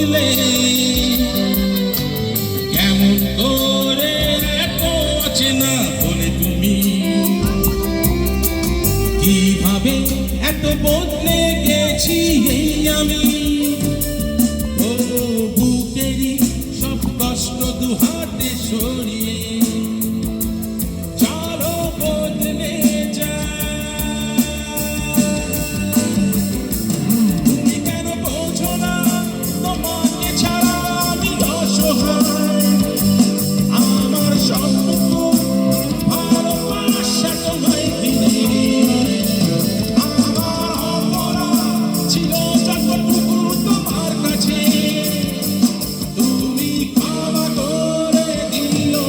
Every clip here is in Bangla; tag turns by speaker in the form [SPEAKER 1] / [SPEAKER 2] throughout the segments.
[SPEAKER 1] দিলে কেমন করে এত অচেনা বলে তুমি কিভাবে এত বদলে গেছি এই আমি ও বুকেরই সব কষ্ট দুহাতে সরিয়ে চলো বদলে যা তুমি কেন বোঝো না তোমাকে ছাড়া আমি অসহায় আমার সবটুকু ভালোবাসা তোমায় দিলে আমার অপরাধ ছিল যতটুকু তোমার কাছে তুমি ক্ষমা করে দিও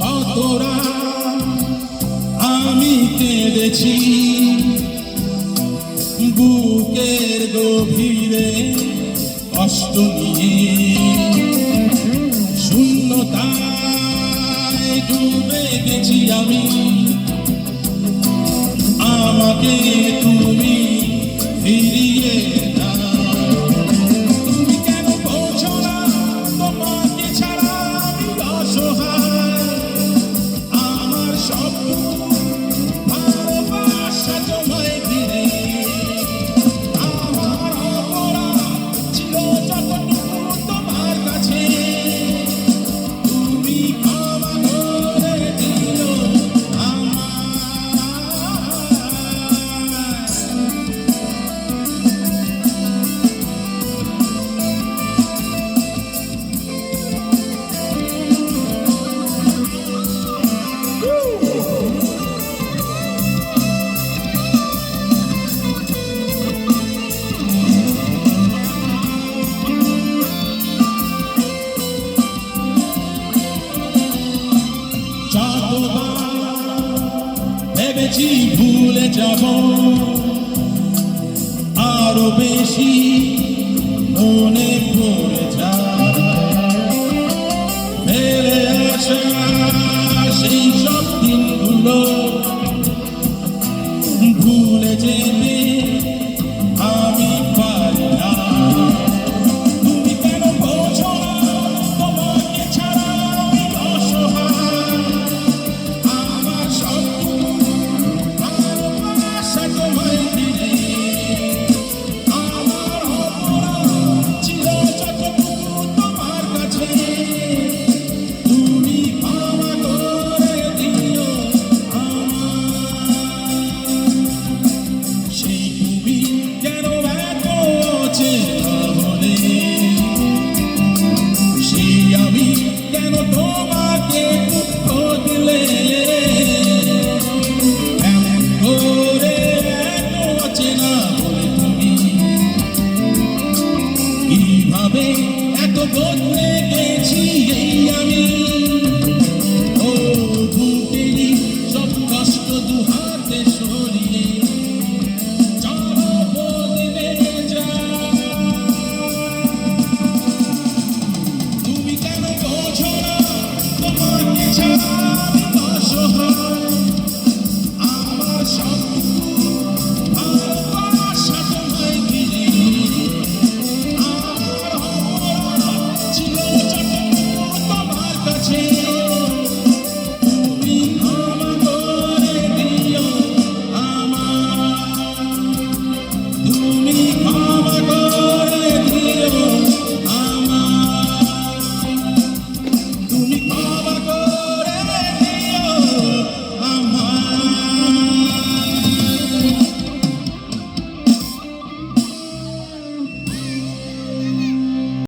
[SPEAKER 1] কতরা আমি কেঁদেছি বুকের গভীরে কষ্ট নিয়ে শূন্যতায় ডুবে গেছি আমি আমাকে তুমি ফিরিয়ে দাও তুমি কেন বোঝো না তোমাকে ছাড়া আমি অসহায় আমার সবটুকু ভালোবাসা তোমায় দিলে আমার অপরাধ ছিল যতটুকু তোমার কাছে তুমি ক্ষমা করে দিও ভেবেছি ভুলে যাব আরো বেশি মনে পড়ে যায় ফেলে আসা সেই সব দিনগুলো ভুলে যেতে আমি পারি না তুমি কেন বোঝো না তোমাকে ছাড়া আমি অসহায় আমার সবটুকু ভালোবাসা তোমায় দিলে আমার অপরাধ ছিল যতটুকু তোমার কাছে তুমি ক্ষমা করে দিও সেই তুমি কেন এত অচেনা হলে সেই আমি কেন তোমাকে দুঃখ দিলে এমন করে এত অচেনা বলে তুমি কিভাবে এত বদলে